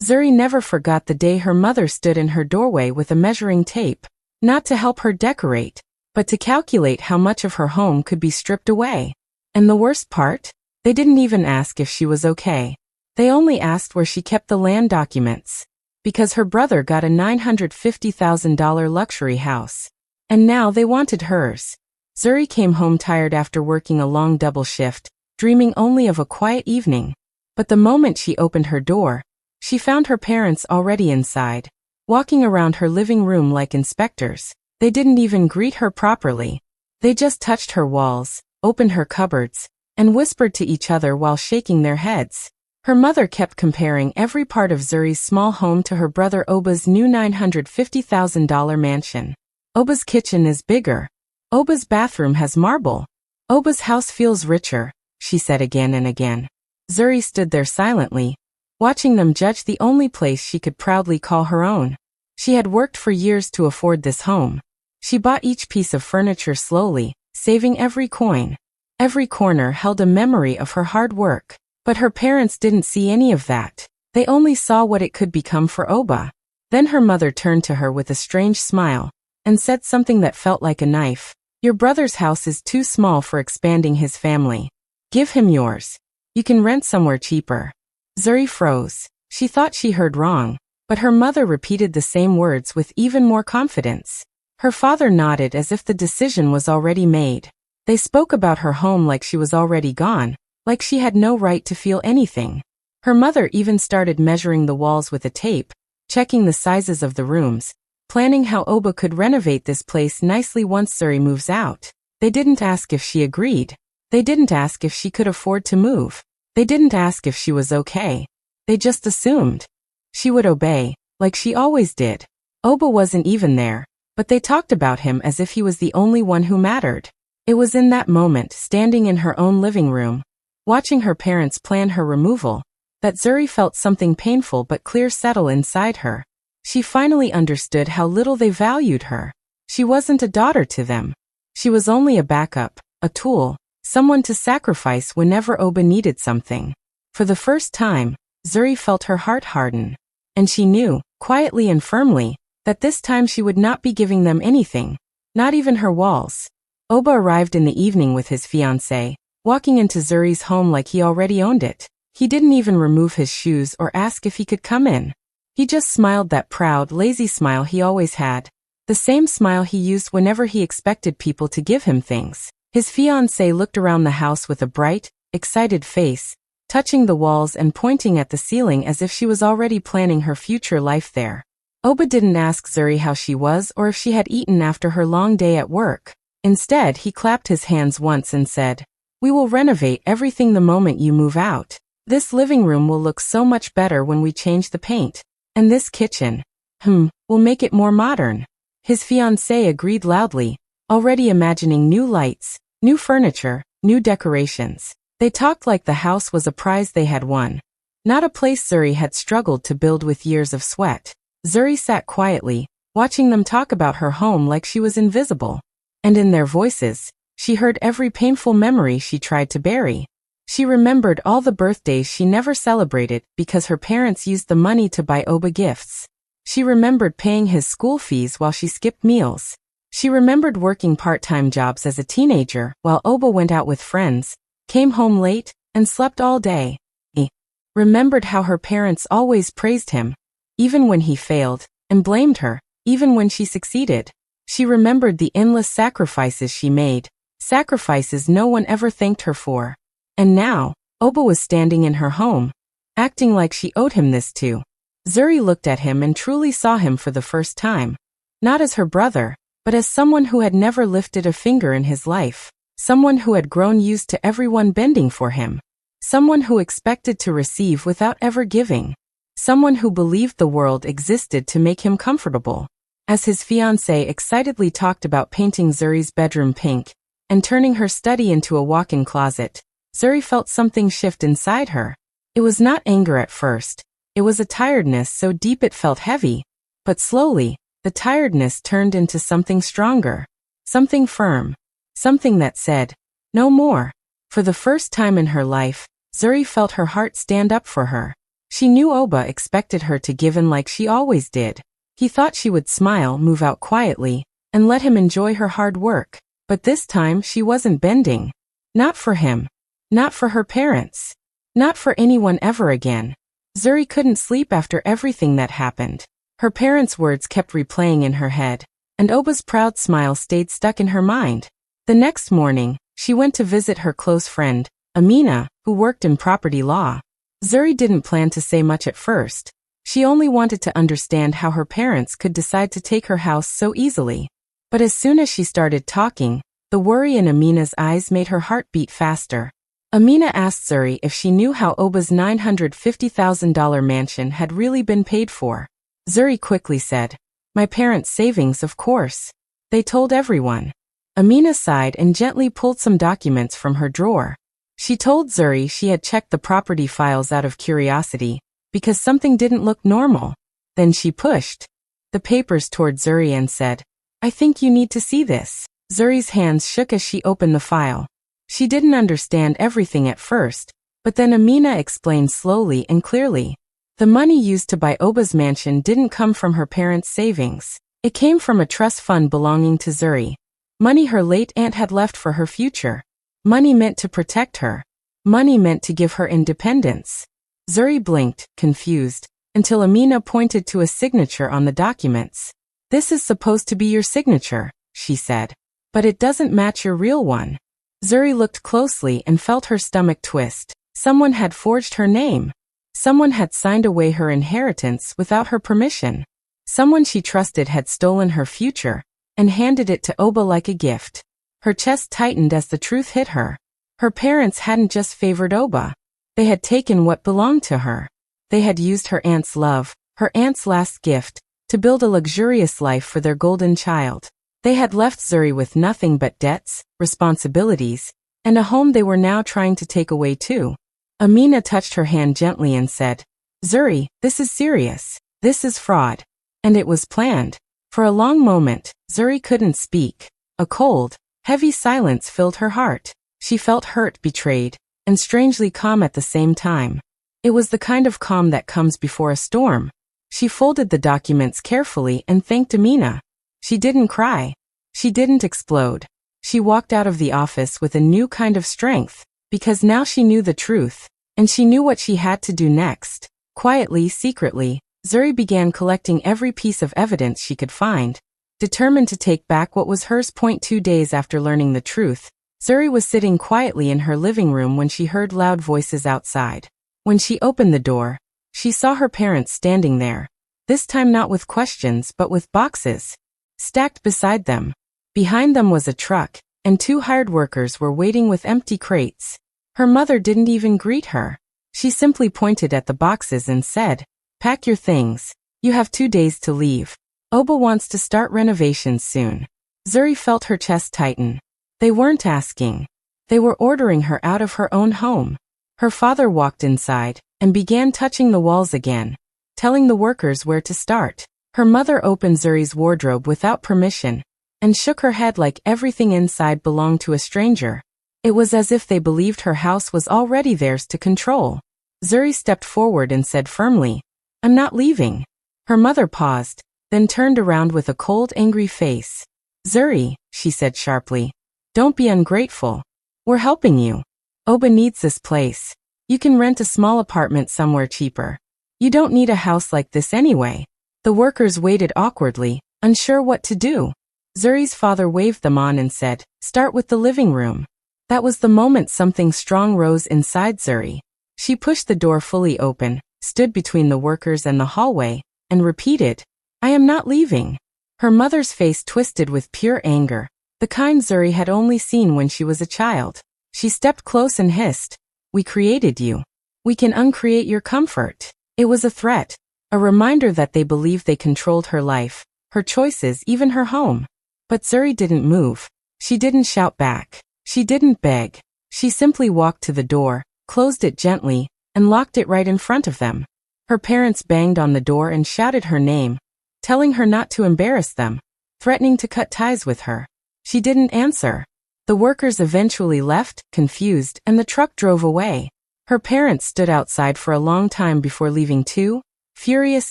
Zuri never forgot the day her mother stood in her doorway with a measuring tape, not to help her decorate, but to calculate how much of her home could be stripped away. And the worst part? They didn't even ask if she was okay. They only asked where she kept the land documents. Because her brother got a $950,000 luxury house. And now they wanted hers. Zuri came home tired after working a long double shift, dreaming only of a quiet evening. But the moment she opened her door, she found her parents already inside, walking around her living room like inspectors. They didn't even greet her properly. They just touched her walls, opened her cupboards, and whispered to each other while shaking their heads. Her mother kept comparing every part of Zuri's small home to her brother Oba's new $950,000 mansion. Oba's kitchen is bigger. Oba's bathroom has marble. Oba's house feels richer, she said again and again. Zuri stood there silently, watching them judge the only place she could proudly call her own. She had worked for years to afford this home. She bought each piece of furniture slowly, saving every coin. Every corner held a memory of her hard work. But her parents didn't see any of that. They only saw what it could become for Oba. Then her mother turned to her with a strange smile and said something that felt like a knife. Your brother's house is too small for expanding his family. Give him yours. You can rent somewhere cheaper. Zuri froze. She thought she heard wrong, but her mother repeated the same words with even more confidence. Her father nodded as if the decision was already made. They spoke about her home like she was already gone, like she had no right to feel anything. Her mother even started measuring the walls with a tape, checking the sizes of the rooms, planning how Oba could renovate this place nicely once Zuri moves out. They didn't ask if she agreed. They didn't ask if she could afford to move. They didn't ask if she was okay. They just assumed she would obey, like she always did. Oba wasn't even there, but they talked about him as if he was the only one who mattered. It was in that moment, standing in her own living room, watching her parents plan her removal, that Zuri felt something painful but clear settle inside her. She finally understood how little they valued her. She wasn't a daughter to them. She was only a backup, a tool, someone to sacrifice whenever Oba needed something. For the first time, Zuri felt her heart harden. And she knew, quietly and firmly, that this time she would not be giving them anything, not even her walls. Oba arrived in the evening with his fiancée, walking into Zuri's home like he already owned it. He didn't even remove his shoes or ask if he could come in. He just smiled that proud, lazy smile he always had. The same smile he used whenever he expected people to give him things. His fiancée looked around the house with a bright, excited face, touching the walls and pointing at the ceiling as if she was already planning her future life there. Oba didn't ask Zuri how she was or if she had eaten after her long day at work. Instead, he clapped his hands once and said, "We will renovate everything the moment you move out. This living room will look so much better when we change the paint. And this kitchen, will make it more modern." His fiancée agreed loudly, already imagining new lights, new furniture, new decorations. They talked like the house was a prize they had won, not a place Zuri had struggled to build with years of sweat. Zuri sat quietly, watching them talk about her home like she was invisible. And in their voices, she heard every painful memory she tried to bury. She remembered all the birthdays she never celebrated because her parents used the money to buy Oba gifts. She remembered paying his school fees while she skipped meals. She remembered working part-time jobs as a teenager while Oba went out with friends, came home late, and slept all day. She remembered how her parents always praised him, even when he failed, and blamed her, even when she succeeded. She remembered the endless sacrifices she made, sacrifices no one ever thanked her for. And now, Oba was standing in her home, acting like she owed him this too. Zuri looked at him and truly saw him for the first time. Not as her brother, but as someone who had never lifted a finger in his life. Someone who had grown used to everyone bending for him. Someone who expected to receive without ever giving. Someone who believed the world existed to make him comfortable. As his fiancée excitedly talked about painting Zuri's bedroom pink and turning her study into a walk-in closet, Zuri felt something shift inside her. It was not anger at first. It was a tiredness so deep it felt heavy. But slowly, the tiredness turned into something stronger. Something firm. Something that said, "No more." For the first time in her life, Zuri felt her heart stand up for her. She knew Oba expected her to give in like she always did. He thought she would smile, move out quietly, and let him enjoy her hard work. But this time she wasn't bending. Not for him. Not for her parents. Not for anyone ever again. Zuri couldn't sleep after everything that happened. Her parents' words kept replaying in her head, and Oba's proud smile stayed stuck in her mind. The next morning, she went to visit her close friend, Amina, who worked in property law. Zuri didn't plan to say much at first. She only wanted to understand how her parents could decide to take her house so easily. But as soon as she started talking, the worry in Amina's eyes made her heart beat faster. Amina asked Zuri if she knew how Oba's $950,000 mansion had really been paid for. Zuri quickly said, "My parents' savings, of course. They told everyone." Amina sighed and gently pulled some documents from her drawer. She told Zuri she had checked the property files out of curiosity, because something didn't look normal. Then she pushed the papers toward Zuri and said, "I think you need to see this." Zuri's hands shook as she opened the file. She didn't understand everything at first, but then Amina explained slowly and clearly. The money used to buy Oba's mansion didn't come from her parents' savings. It came from a trust fund belonging to Zuri. Money her late aunt had left for her future. Money meant to protect her. Money meant to give her independence. Zuri blinked, confused, until Amina pointed to a signature on the documents. "This is supposed to be your signature," she said. "But it doesn't match your real one." Zuri looked closely and felt her stomach twist. Someone had forged her name. Someone had signed away her inheritance without her permission. Someone she trusted had stolen her future and handed it to Oba like a gift. Her chest tightened as the truth hit her. Her parents hadn't just favored Oba. They had taken what belonged to her. They had used her aunt's love, her aunt's last gift, to build a luxurious life for their golden child. They had left Zuri with nothing but debts, responsibilities, and a home they were now trying to take away too. Amina touched her hand gently and said, "Zuri, this is serious. This is fraud." And it was planned. For a long moment, Zuri couldn't speak. A cold, heavy silence filled her heart. She felt hurt, betrayed, and strangely calm at the same time. It was the kind of calm that comes before a storm. She folded the documents carefully and thanked Amina. She didn't cry. She didn't explode. She walked out of the office with a new kind of strength, because now she knew the truth, and she knew what she had to do next. Quietly, secretly, Zuri began collecting every piece of evidence she could find, determined to take back what was hers. 2 days after learning the truth, Zuri was sitting quietly in her living room when she heard loud voices outside. When she opened the door, she saw her parents standing there, this time not with questions but with boxes stacked beside them. Behind them was a truck, and 2 hired workers were waiting with empty crates. Her mother didn't even greet her. She simply pointed at the boxes and said, "Pack your things. You have 2 days to leave. Oba wants to start renovations soon." Zuri felt her chest tighten. They weren't asking. They were ordering her out of her own home. Her father walked inside and began touching the walls again, telling the workers where to start. Her mother opened Zuri's wardrobe without permission and shook her head like everything inside belonged to a stranger. It was as if they believed her house was already theirs to control. Zuri stepped forward and said firmly, "I'm not leaving." Her mother paused, then turned around with a cold, angry face. "Zuri," she said sharply, "don't be ungrateful. We're helping you. Oba needs this place. You can rent a small apartment somewhere cheaper. You don't need a house like this anyway." The workers waited awkwardly, unsure what to do. Zuri's father waved them on and said, "Start with the living room." That was the moment something strong rose inside Zuri. She pushed the door fully open, stood between the workers and the hallway, and repeated, "I am not leaving." Her mother's face twisted with pure anger, the kind Zuri had only seen when she was a child. She stepped close and hissed, "We created you. We can uncreate your comfort." It was a threat, a reminder that they believed they controlled her life, her choices, even her home. But Zuri didn't move. She didn't shout back. She didn't beg. She simply walked to the door, closed it gently, and locked it right in front of them. Her parents banged on the door and shouted her name, telling her not to embarrass them, threatening to cut ties with her. She didn't answer. The workers eventually left, confused, and the truck drove away. Her parents stood outside for a long time before leaving too, furious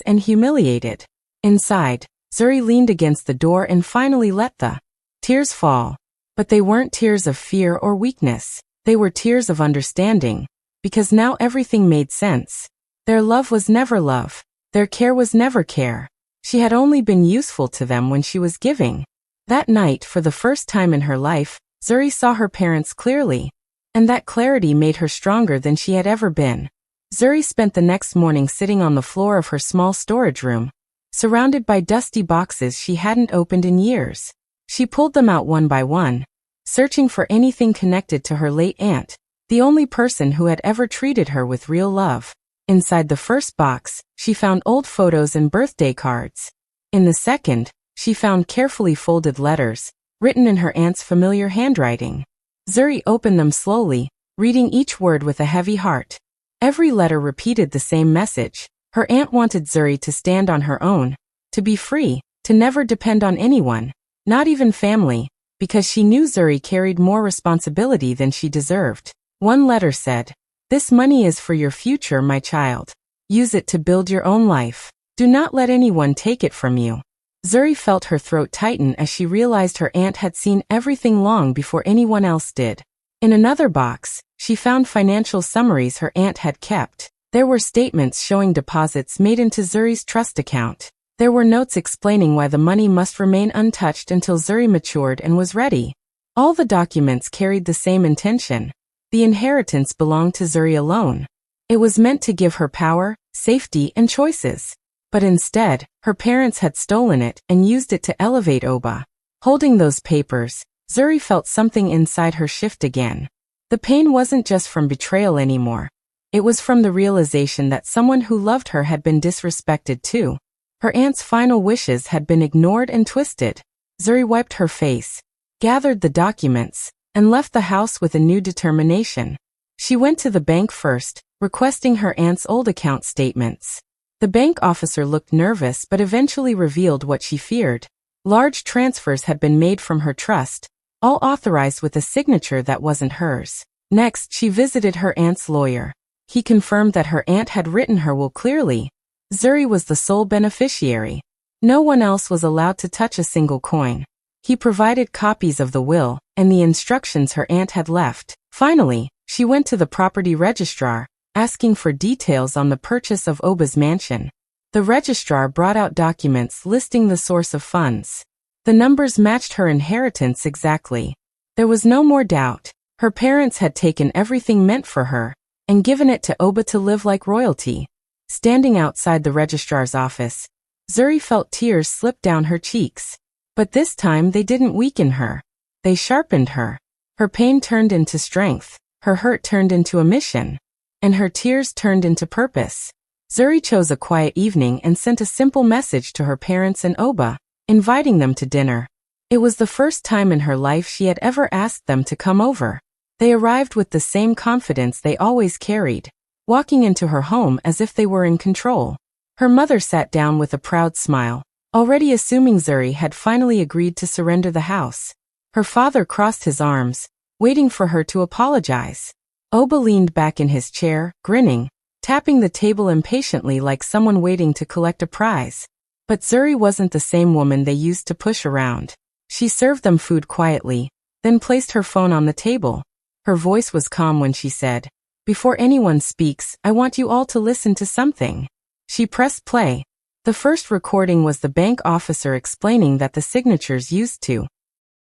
and humiliated. Inside, Zuri leaned against the door and finally let the tears fall. But they weren't tears of fear or weakness. They were tears of understanding, because now everything made sense. Their love was never love. Their care was never care. She had only been useful to them when she was giving. That night, for the first time in her life, Zuri saw her parents clearly. And that clarity made her stronger than she had ever been. Zuri spent the next morning sitting on the floor of her small storage room, surrounded by dusty boxes she hadn't opened in years. She pulled them out one by one, searching for anything connected to her late aunt, the only person who had ever treated her with real love. Inside the first box, she found old photos and birthday cards. In the second, she found carefully folded letters, written in her aunt's familiar handwriting. Zuri opened them slowly, reading each word with a heavy heart. Every letter repeated the same message. Her aunt wanted Zuri to stand on her own, to be free, to never depend on anyone, not even family, because she knew Zuri carried more responsibility than she deserved. One letter said, "This money is for your future, my child. Use it to build your own life. Do not let anyone take it from you." Zuri felt her throat tighten as she realized her aunt had seen everything long before anyone else did. In another box, she found financial summaries her aunt had kept. There were statements showing deposits made into Zuri's trust account. There were notes explaining why the money must remain untouched until Zuri matured and was ready. All the documents carried the same intention. The inheritance belonged to Zuri alone. It was meant to give her power, safety, and choices. But instead, her parents had stolen it and used it to elevate Oba. Holding those papers, Zuri felt something inside her shift again. The pain wasn't just from betrayal anymore. It was from the realization that someone who loved her had been disrespected too. Her aunt's final wishes had been ignored and twisted. Zuri wiped her face, gathered the documents, and left the house with a new determination. She went to the bank first, requesting her aunt's old account statements. The bank officer looked nervous but eventually revealed what she feared. Large transfers had been made from her trust, all authorized with a signature that wasn't hers. Next, she visited her aunt's lawyer. He confirmed that her aunt had written her will clearly. Zuri was the sole beneficiary. No one else was allowed to touch a single coin. He provided copies of the will and the instructions her aunt had left. Finally, she went to the property registrar, asking for details on the purchase of Oba's mansion. The registrar brought out documents listing the source of funds. The numbers matched her inheritance exactly. There was no more doubt. Her parents had taken everything meant for her and given it to Oba to live like royalty. Standing outside the registrar's office, Zuri felt tears slip down her cheeks. But this time they didn't weaken her. They sharpened her. Her pain turned into strength, her hurt turned into a mission, and her tears turned into purpose. Zuri chose a quiet evening and sent a simple message to her parents and Oba, inviting them to dinner. It was the first time in her life she had ever asked them to come over. They arrived with the same confidence they always carried, walking into her home as if they were in control. Her mother sat down with a proud smile, already assuming Zuri had finally agreed to surrender the house. Her father crossed his arms, waiting for her to apologize. Oba leaned back in his chair, grinning, tapping the table impatiently like someone waiting to collect a prize. But Zuri wasn't the same woman they used to push around. She served them food quietly, then placed her phone on the table. Her voice was calm when she said, "Before anyone speaks, I want you all to listen to something." She pressed play. The first recording was the bank officer explaining that the signatures used to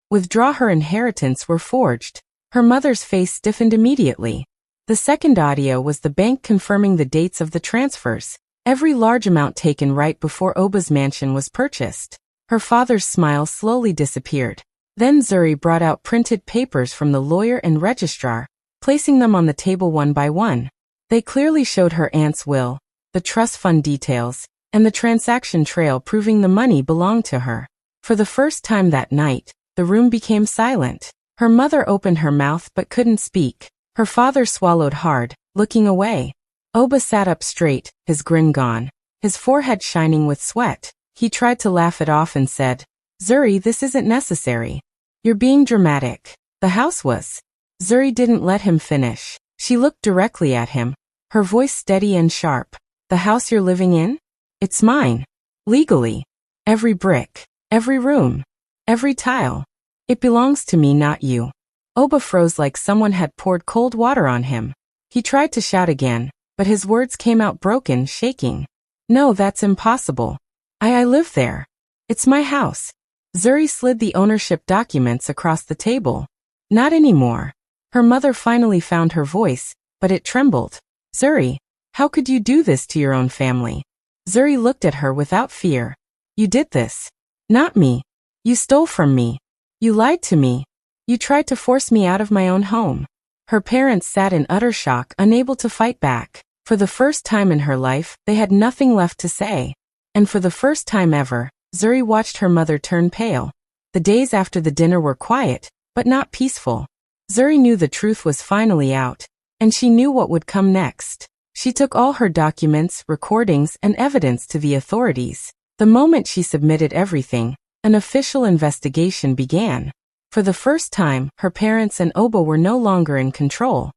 withdraw her inheritance were forged. Her mother's face stiffened immediately. The second audio was the bank confirming the dates of the transfers, every large amount taken right before Oba's mansion was purchased. Her father's smile slowly disappeared. Then Zuri brought out printed papers from the lawyer and registrar, placing them on the table one by one. They clearly showed her aunt's will, the trust fund details, and the transaction trail proving the money belonged to her. For the first time that night, the room became silent. Her mother opened her mouth but couldn't speak. Her father swallowed hard, looking away. Oba sat up straight, his grin gone, his forehead shining with sweat. He tried to laugh it off and said, "Zuri, this isn't necessary. You're being dramatic." The house was. Zuri didn't let him finish. She looked directly at him, her voice steady and sharp. The house you're living in? It's mine. Legally. Every brick. Every room. Every tile. It belongs to me, not you. Oba froze like someone had poured cold water on him. He tried to shout again, but his words came out broken, shaking. No, that's impossible. I live there. It's my house. Zuri slid the ownership documents across the table. Not anymore. Her mother finally found her voice, but it trembled. Zuri, how could you do this to your own family? Zuri looked at her without fear. You did this. Not me. You stole from me. You lied to me. You tried to force me out of my own home. Her parents sat in utter shock, unable to fight back. For the first time in her life, they had nothing left to say. And for the first time ever, Zuri watched her mother turn pale. The days after the dinner were quiet, but not peaceful. Zuri knew the truth was finally out, and she knew what would come next. She took all her documents, recordings, and evidence to the authorities. The moment she submitted everything, an official investigation began. For the first time, her parents and Oba were no longer in control.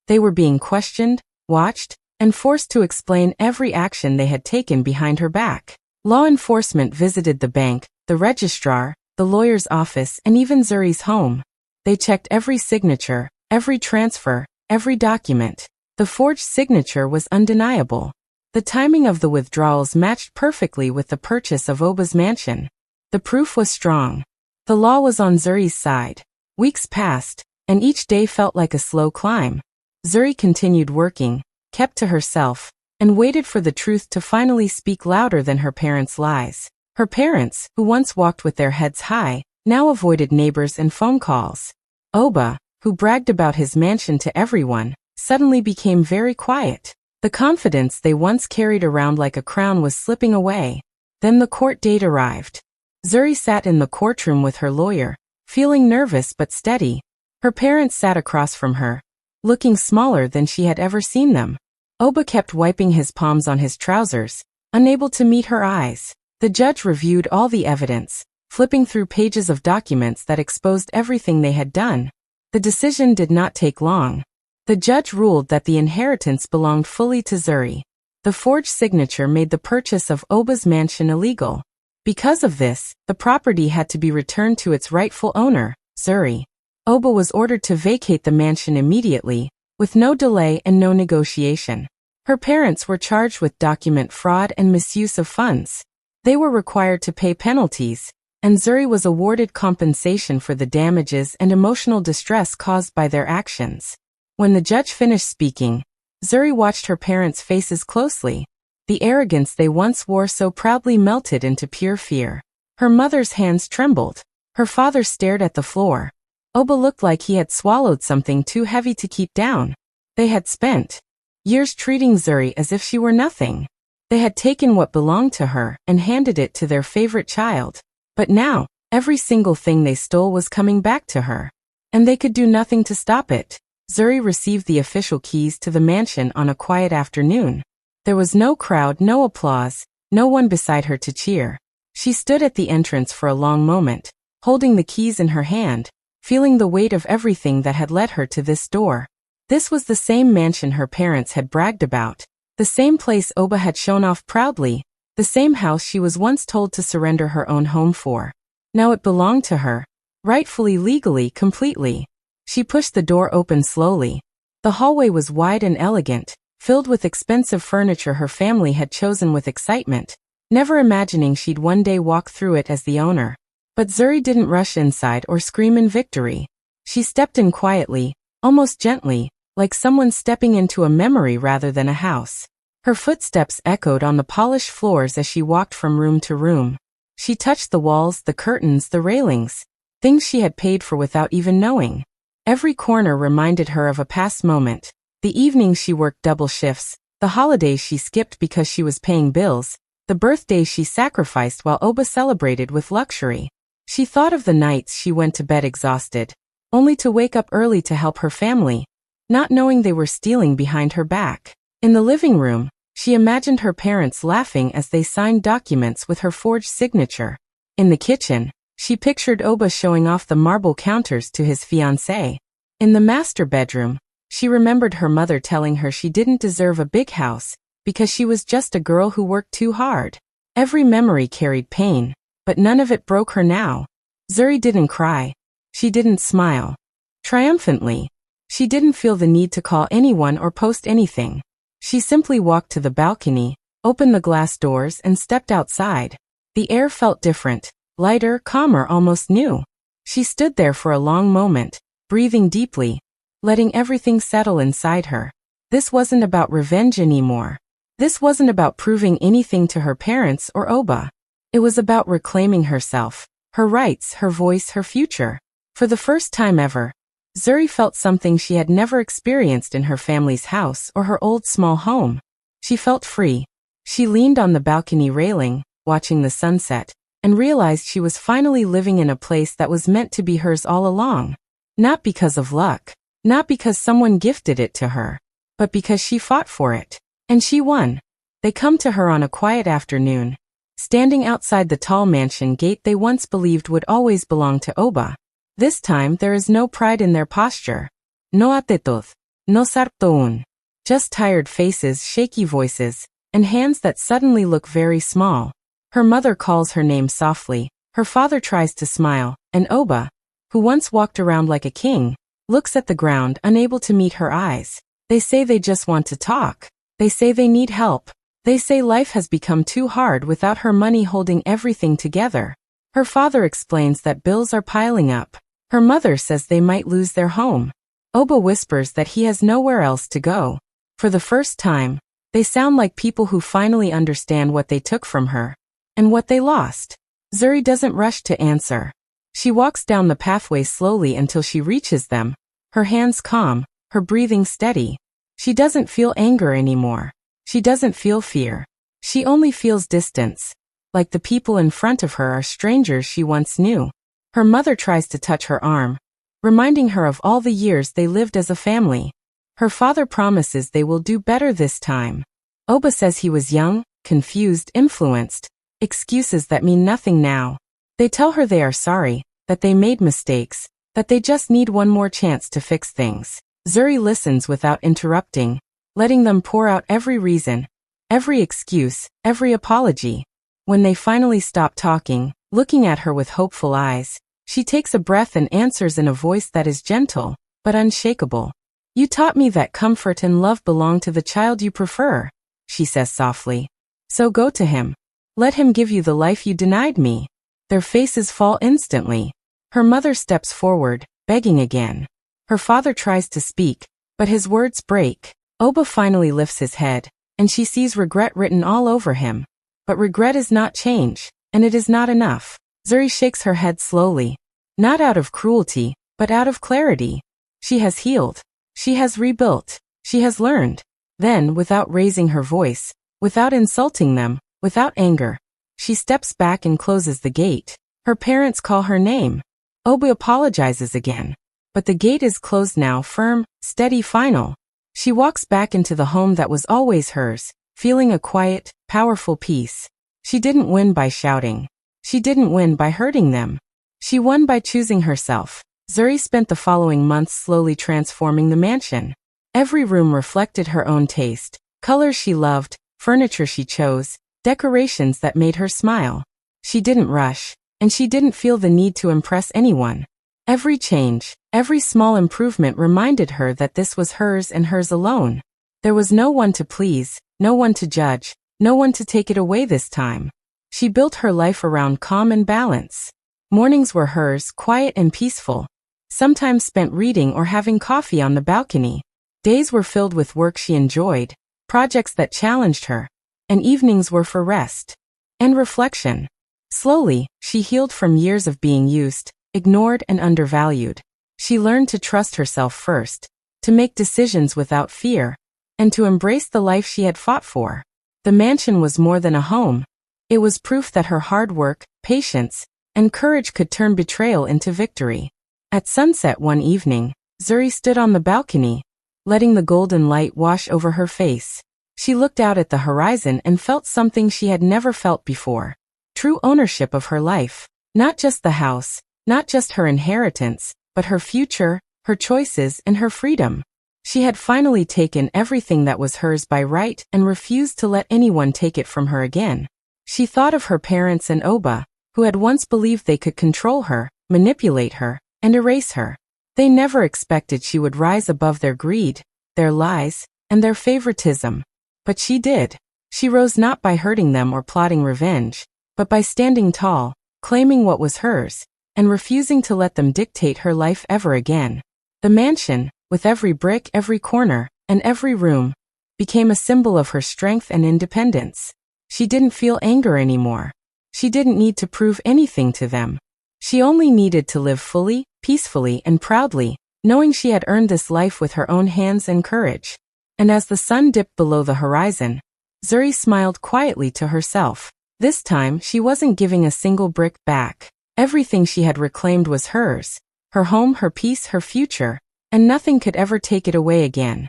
They were being questioned, watched, and forced to explain every action they had taken behind her back. Law enforcement visited the bank, the registrar, the lawyer's office, and even Zuri's home. They checked every signature, every transfer, every document. The forged signature was undeniable. The timing of the withdrawals matched perfectly with the purchase of Oba's mansion. The proof was strong. The law was on Zuri's side. Weeks passed, and each day felt like a slow climb. Zuri continued working, kept to herself, and waited for the truth to finally speak louder than her parents' lies. Her parents, who once walked with their heads high, now avoided neighbors and phone calls. Oba, who bragged about his mansion to everyone, suddenly became very quiet. The confidence they once carried around like a crown was slipping away. Then the court date arrived. Zuri sat in the courtroom with her lawyer, feeling nervous but steady. Her parents sat across from her, looking smaller than she had ever seen them. Oba kept wiping his palms on his trousers, unable to meet her eyes. The judge reviewed all the evidence, flipping through pages of documents that exposed everything they had done. The decision did not take long. The judge ruled that the inheritance belonged fully to Zuri. The forged signature made the purchase of Oba's mansion illegal. Because of this, the property had to be returned to its rightful owner, Zuri. Oba was ordered to vacate the mansion immediately, with no delay and no negotiation. Her parents were charged with document fraud and misuse of funds. They were required to pay penalties, and Zuri was awarded compensation for the damages and emotional distress caused by their actions. When the judge finished speaking, Zuri watched her parents' faces closely. The arrogance they once wore so proudly melted into pure fear. Her mother's hands trembled. Her father stared at the floor. Oba looked like he had swallowed something too heavy to keep down. They had spent years treating Zuri as if she were nothing. They had taken what belonged to her and handed it to their favorite child. But now, every single thing they stole was coming back to her. And they could do nothing to stop it. Zuri received the official keys to the mansion on a quiet afternoon. There was no crowd, no applause, no one beside her to cheer. She stood at the entrance for a long moment, holding the keys in her hand, feeling the weight of everything that had led her to this door. This was the same mansion her parents had bragged about, the same place Oba had shown off proudly, the same house she was once told to surrender her own home for. Now it belonged to her, rightfully, legally, completely. She pushed the door open slowly. The hallway was wide and elegant, filled with expensive furniture her family had chosen with excitement, never imagining she'd one day walk through it as the owner. But Zuri didn't rush inside or scream in victory. She stepped in quietly, almost gently, like someone stepping into a memory rather than a house. Her footsteps echoed on the polished floors as she walked from room to room. She touched the walls, the curtains, the railings, things she had paid for without even knowing. Every corner reminded her of a past moment. The evenings she worked double shifts, the holidays she skipped because she was paying bills, the birthdays she sacrificed while Oba celebrated with luxury. She thought of the nights she went to bed exhausted, only to wake up early to help her family, not knowing they were stealing behind her back. In the living room, she imagined her parents laughing as they signed documents with her forged signature. In the kitchen, she pictured Oba showing off the marble counters to his fiancée. In the master bedroom, She remembered her mother telling her she didn't deserve a big house because she was just a girl who worked too hard. Every memory carried pain, but none of it broke her now. Zuri didn't cry. She didn't smile triumphantly. She didn't feel the need to call anyone or post anything. She simply walked to the balcony, opened the glass doors and stepped outside. The air felt different, lighter, calmer, almost new. She stood there for a long moment, breathing deeply, letting everything settle inside her. This wasn't about revenge anymore. This wasn't about proving anything to her parents or Oba. It was about reclaiming herself, her rights, her voice, her future. For the first time ever, Zuri felt something she had never experienced in her family's house or her old small home. She felt free. She leaned on the balcony railing, watching the sunset, and realized she was finally living in a place that was meant to be hers all along. Not because of luck, not because someone gifted it to her, but because she fought for it. And she won. They come to her on a quiet afternoon, standing outside the tall mansion gate they once believed would always belong to Oba. This time there is no pride in their posture. No atetos, no sartoun. Just tired faces, shaky voices, and hands that suddenly look very small. Her mother calls her name softly, her father tries to smile, and Oba, who once walked around like a king, looks at the ground, unable to meet her eyes. They say they just want to talk. They say they need help. They say life has become too hard without her money holding everything together. Her father explains that bills are piling up. Her mother says they might lose their home. Oba whispers that he has nowhere else to go. For the first time, they sound like people who finally understand what they took from her and what they lost. Zuri doesn't rush to answer. She walks down the pathway slowly until she reaches them, her hands calm, her breathing steady. She doesn't feel anger anymore. She doesn't feel fear. She only feels distance, like the people in front of her are strangers she once knew. Her mother tries to touch her arm, reminding her of all the years they lived as a family. Her father promises they will do better this time. Oba says he was young, confused, influenced. Excuses that mean nothing now. They tell her they are sorry, that they made mistakes, that they just need one more chance to fix things. Zuri listens without interrupting, letting them pour out every reason, every excuse, every apology. When they finally stop talking, looking at her with hopeful eyes, she takes a breath and answers in a voice that is gentle, but unshakable. "You taught me that comfort and love belong to the child you prefer," she says softly. "So go to him. Let him give you the life you denied me." Their faces fall instantly. Her mother steps forward, begging again. Her father tries to speak, but his words break. Oba finally lifts his head, and she sees regret written all over him. But regret is not change, and it is not enough. Zuri shakes her head slowly, not out of cruelty, but out of clarity. She has healed. She has rebuilt. She has learned. Then, without raising her voice, without insulting them, without anger, she steps back and closes the gate. Her parents call her name. Oba apologizes again. But the gate is closed now, firm, steady, final. She walks back into the home that was always hers, feeling a quiet, powerful peace. She didn't win by shouting. She didn't win by hurting them. She won by choosing herself. Zuri spent the following months slowly transforming the mansion. Every room reflected her own taste, colors she loved, furniture she chose, decorations that made her smile. She didn't rush, and she didn't feel the need to impress anyone. Every change, every small improvement reminded her that this was hers and hers alone. There was no one to please, no one to judge, no one to take it away this time. She built her life around calm and balance. Mornings were hers, quiet and peaceful, sometimes spent reading or having coffee on the balcony. Days were filled with work she enjoyed, projects that challenged her, and evenings were for rest and reflection. Slowly, she healed from years of being used, ignored and undervalued. She learned to trust herself first, to make decisions without fear, and to embrace the life she had fought for. The mansion was more than a home. It was proof that her hard work, patience, and courage could turn betrayal into victory. At sunset one evening, Zuri stood on the balcony, letting the golden light wash over her face. She looked out at the horizon and felt something she had never felt before. True ownership of her life. Not just the house, not just her inheritance, but her future, her choices, and her freedom. She had finally taken everything that was hers by right and refused to let anyone take it from her again. She thought of her parents and Oba, who had once believed they could control her, manipulate her, and erase her. They never expected she would rise above their greed, their lies, and their favoritism. But she did. She rose not by hurting them or plotting revenge, but by standing tall, claiming what was hers, and refusing to let them dictate her life ever again. The mansion, with every brick, every corner, and every room, became a symbol of her strength and independence. She didn't feel anger anymore. She didn't need to prove anything to them. She only needed to live fully, peacefully, and proudly, knowing she had earned this life with her own hands and courage. And as the sun dipped below the horizon, Zuri smiled quietly to herself. This time, she wasn't giving a single brick back. Everything she had reclaimed was hers, her home, her peace, her future, and nothing could ever take it away again.